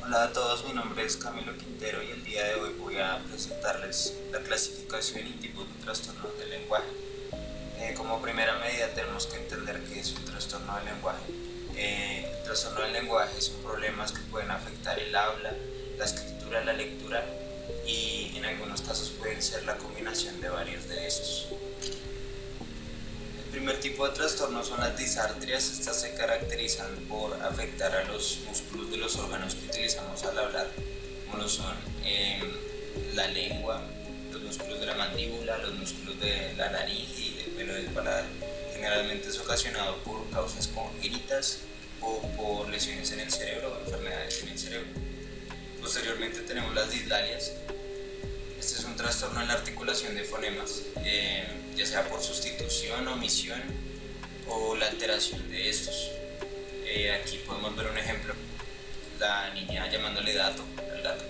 Hola a todos, mi nombre es Camilo Quintero y el día de hoy voy a presentarles la clasificación y tipos de trastornos del lenguaje. Como primera medida tenemos que entender qué es un trastorno del lenguaje. El trastorno del lenguaje son problemas que pueden afectar el habla, la escritura, la lectura y en algunos casos pueden ser la combinación de varios de estos. El primer tipo de trastorno son las disartrias. Estas se caracterizan por afectar a los músculos de los órganos que utilizamos al hablar, como lo son la lengua, los músculos de la mandíbula, los músculos de la nariz y del pelo del paladar. Generalmente es ocasionado por causas congénitas o por lesiones en el cerebro o enfermedades en el cerebro. Posteriormente tenemos las dislalias. Este es un trastorno en la articulación de fonemas, ya sea por sustitución, omisión o la alteración de estos. Aquí podemos ver un ejemplo, la niña llamándole dato al gato.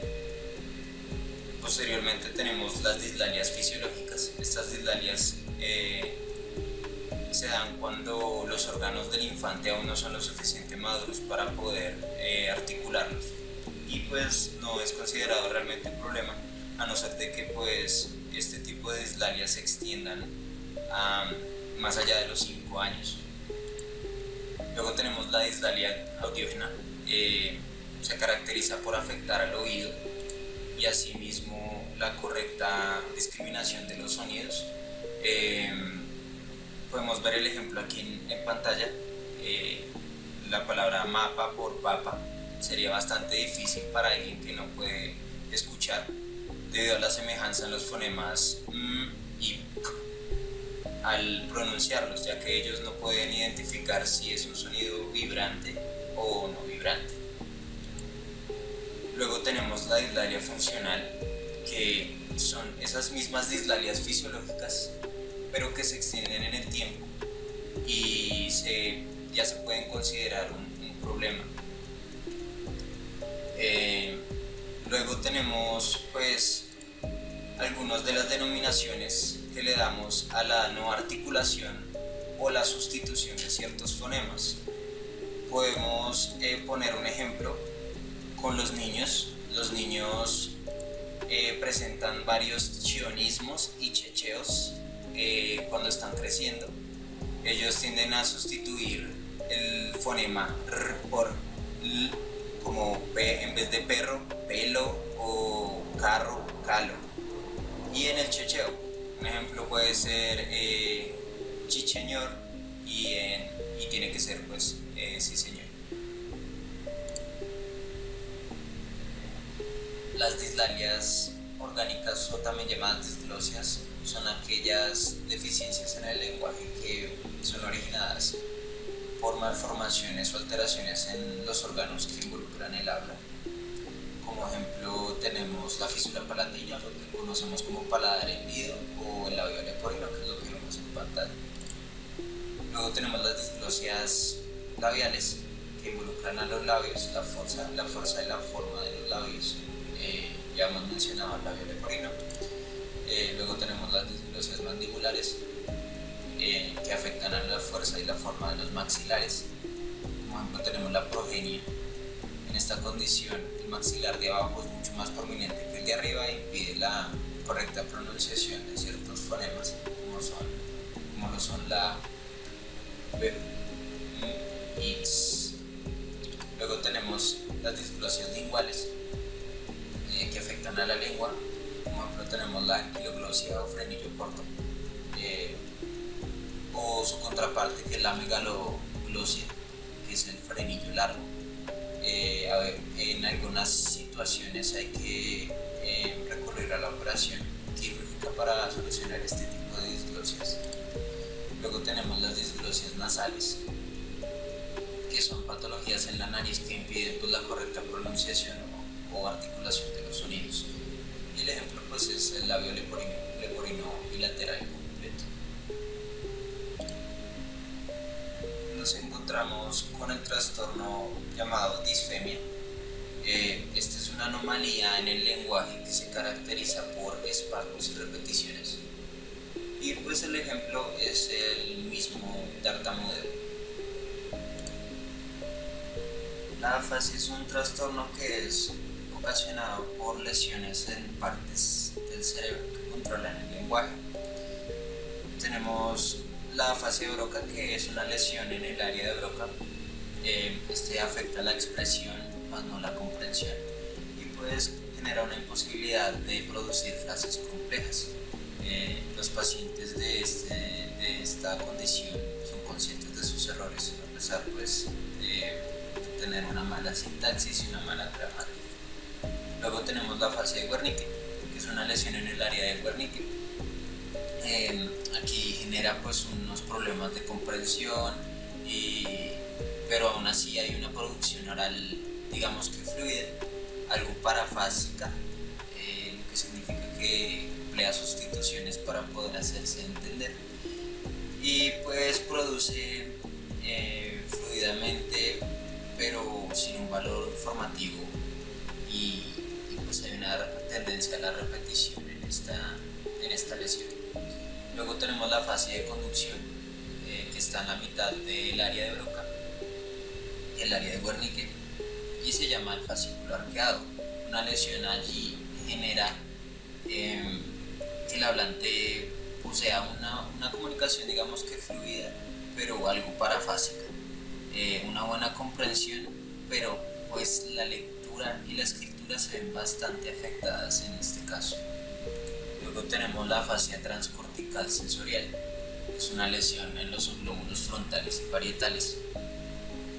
Posteriormente tenemos las dislalias fisiológicas. Estas dislalias se dan cuando los órganos del infante aún no son lo suficientemente maduros para poder articularlos, y pues no es considerado realmente un problema, a no ser de que pues este tipo de dislalias se extiendan más allá de los 5 años. Luego tenemos la dislalia audiógena. Se caracteriza por afectar al oído y asimismo la correcta discriminación de los sonidos. Podemos ver el ejemplo aquí en pantalla. La palabra mapa por papa sería bastante difícil para alguien que no puede escuchar, debido a la semejanza en los fonemas y k al pronunciarlos, ya que ellos no pueden identificar si es un sonido vibrante o no vibrante. Luego tenemos la dislalia funcional, que son esas mismas dislalias fisiológicas, pero que se extienden en el tiempo y ya se pueden considerar un problema. Luego tenemos pues algunas de las denominaciones que le damos a la no articulación o la sustitución de ciertos fonemas. Podemos poner un ejemplo con los niños. Los niños presentan varios chionismos y checheos cuando están creciendo. Ellos tienden a sustituir el fonema r por l, como P en vez de perro, pelo, o carro, calo. Y en el checheo, un ejemplo puede ser chicheñor y tiene que ser pues sí señor. Las dislalias orgánicas, o también llamadas disglosias, son aquellas deficiencias en el lenguaje que son originadas por malformaciones o alteraciones en los órganos que involucran el habla. Como ejemplo tenemos la fisura palatina, lo que conocemos como paladar hendido, o el labio leporino, que es lo que vemos en pantalla. Luego tenemos las disglosias labiales, que involucran a los labios, la fuerza y la forma de los labios. Ya hemos mencionado el labio leporino. Luego tenemos las disglosias mandibulares, que afectan a la fuerza y la forma de los maxilares. Como ejemplo tenemos la progenia. En esta condición el maxilar de abajo es mucho más prominente que el de arriba e impide la correcta pronunciación de ciertos fonemas, como lo son la b, y s. Luego tenemos las disglosias linguales, que afectan a la lengua. Como ejemplo tenemos la anquiloglosia o frenillo corto, o su contraparte, que es la megaloglosia, que es el frenillo largo. En algunas situaciones hay que recurrir a la operación quirúrgica para solucionar este tipo de disglosias. Luego tenemos las disglosias nasales, que son patologías en la nariz que impiden pues la correcta pronunciación o articulación de los sonidos. Y el ejemplo pues es el labio leporino bilateral completo. Nos encontramos con el trastorno llamado disfemia. Esta es una anomalía en el lenguaje que se caracteriza por espasmos y repeticiones. Y pues el ejemplo es el mismo tartamudeo. La afasia es un trastorno que es ocasionado por lesiones en partes del cerebro que controlan el lenguaje. Tenemos la afasia de Broca, que es una lesión en el área de Broca. Este afecta la expresión, más no la comprensión, y pues genera una imposibilidad de producir frases complejas. Los pacientes de esta condición son conscientes de sus errores, a pesar pues, de tener una mala sintaxis y una mala gramática. Luego tenemos la afasia de Wernicke, que es una lesión en el área de Wernicke. Aquí genera pues unos problemas de comprensión, pero aún así hay una producción oral, digamos que fluida, algo parafásica, lo que significa que emplea sustituciones para poder hacerse entender, y pues produce fluidamente, pero sin un valor formativo, y pues hay una tendencia a la repetición en esta lesión. Luego tenemos la fase de conducción, que está en la mitad del área de Broca y el área de Wernicke, y se llama el fascículo arqueado. Una lesión allí genera que el hablante posea una comunicación, digamos que fluida, pero algo parafásica, una buena comprensión, pero pues la lectura y la escritura se ven bastante afectadas en este caso. Luego tenemos la afasia transcortical sensorial. Es una lesión en los sublóbulos frontales y parietales.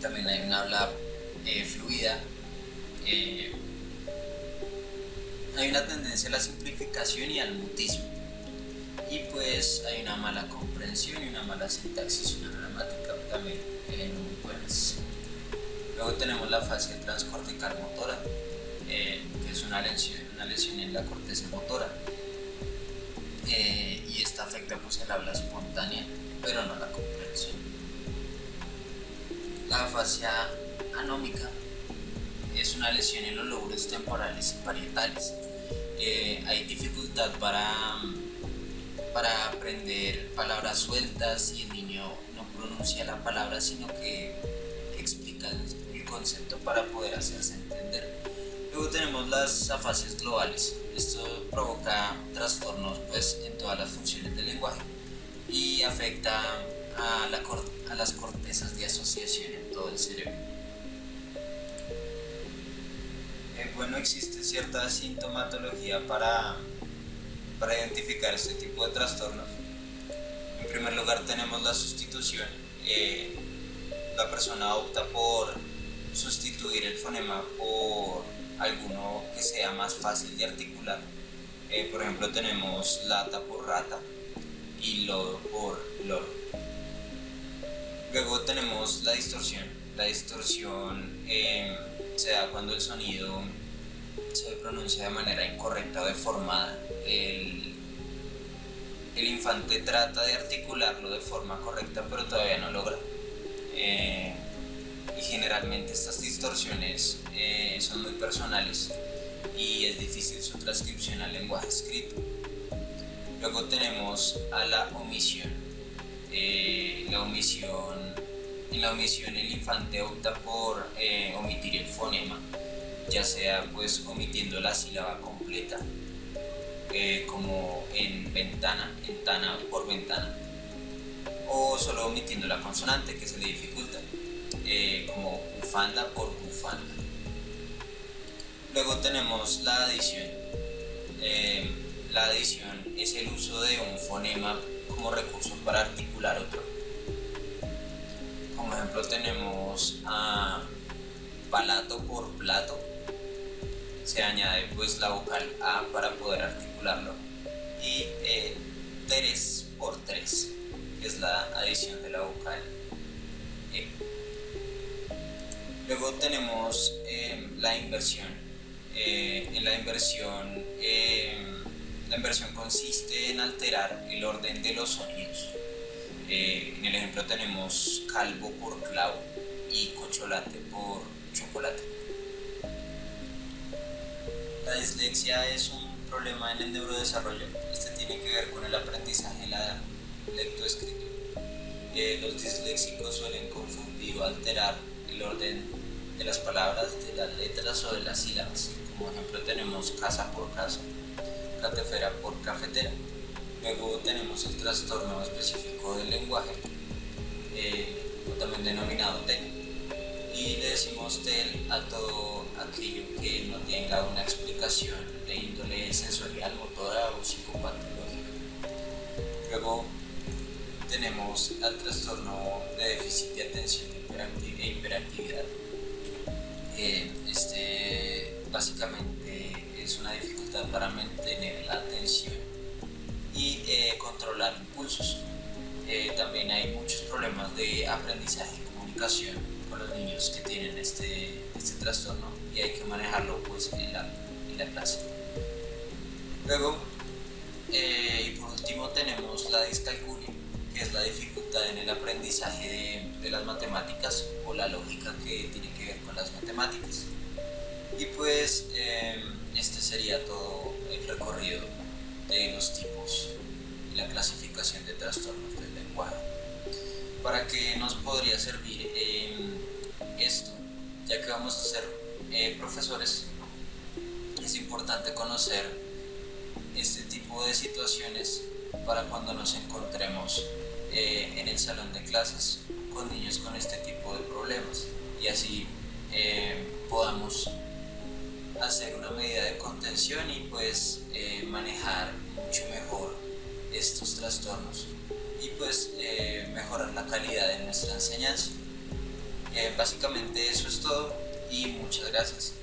También hay una habla fluida. Hay una tendencia a la simplificación y al mutismo. Y pues hay una mala comprensión y una mala sintaxis y una gramática también no muy buenas. Luego tenemos la afasia transcortical motora, que es una lesión en la corteza motora. Y esta afecta pues el habla espontánea, pero no la comprensión. La afasia anómica es una lesión en los lóbulos temporales y parietales. Hay dificultad para aprender palabras sueltas, y el niño no pronuncia la palabra, sino que explica el concepto para poder hacerse entender. Luego tenemos las afasias globales. Esto provoca trastornos pues, en todas las funciones del lenguaje y afecta a las cortezas de asociación en todo el cerebro. Bueno, existe cierta sintomatología para identificar este tipo de trastornos. En primer lugar tenemos la sustitución. La persona opta por sustituir el fonema por alguno que sea más fácil de articular. Por ejemplo, tenemos lata por rata y lodo por loro. Luego tenemos la distorsión. La distorsión se da cuando el sonido se pronuncia de manera incorrecta o deformada. El infante trata de articularlo de forma correcta, pero todavía no logra. Y generalmente estas distorsiones son muy personales y es difícil su transcripción al lenguaje escrito. Luego tenemos a la omisión. En la omisión el infante opta por omitir el fonema, ya sea pues omitiendo la sílaba completa, como en ventana por ventana, o solo omitiendo la consonante, que se le dificulta, como bufanda por bufanda. Luego tenemos la adición. La adición es el uso de un fonema como recurso para articular otro. Como ejemplo tenemos a palato por plato. Se añade pues la vocal A para poder articularlo, y tres por tres, que es la adición de la vocal E. Luego tenemos la inversión. La inversión consiste en alterar el orden de los sonidos. En el ejemplo tenemos calvo por clavo y cocholate por chocolate. La dislexia es un problema en el neurodesarrollo. Este tiene que ver con el aprendizaje de la lectoescritura. Los disléxicos suelen confundir o alterar el orden de las palabras, de las letras o de las sílabas. Como ejemplo tenemos casa por casa, cafetera por cafetera. Luego tenemos el trastorno específico del lenguaje, o también denominado TEL, y le decimos TEL a todo aquello que no tenga una explicación de índole sensorial, motora o psicopatológica. Luego tenemos al trastorno de déficit de atención e hiperactividad. Este básicamente es una dificultad para mantener la atención y controlar impulsos. También hay muchos problemas de aprendizaje y comunicación con los niños que tienen este trastorno, y hay que manejarlo pues en la clase. Luego, y por último, tenemos la discalculia, que es la dificultad en el aprendizaje de las matemáticas o la lógica que tiene que ver con las matemáticas. Y pues este sería todo el recorrido de los tipos y la clasificación de trastornos del lenguaje. ¿Para qué nos podría servir esto? Ya que vamos a ser profesores, es importante conocer este tipo de situaciones para cuando nos encontremos en el salón de clases con niños con este tipo de problemas, y así podamos hacer una medida de contención y pues manejar mucho mejor estos trastornos y pues mejorar la calidad de nuestra enseñanza. Básicamente eso es todo y muchas gracias.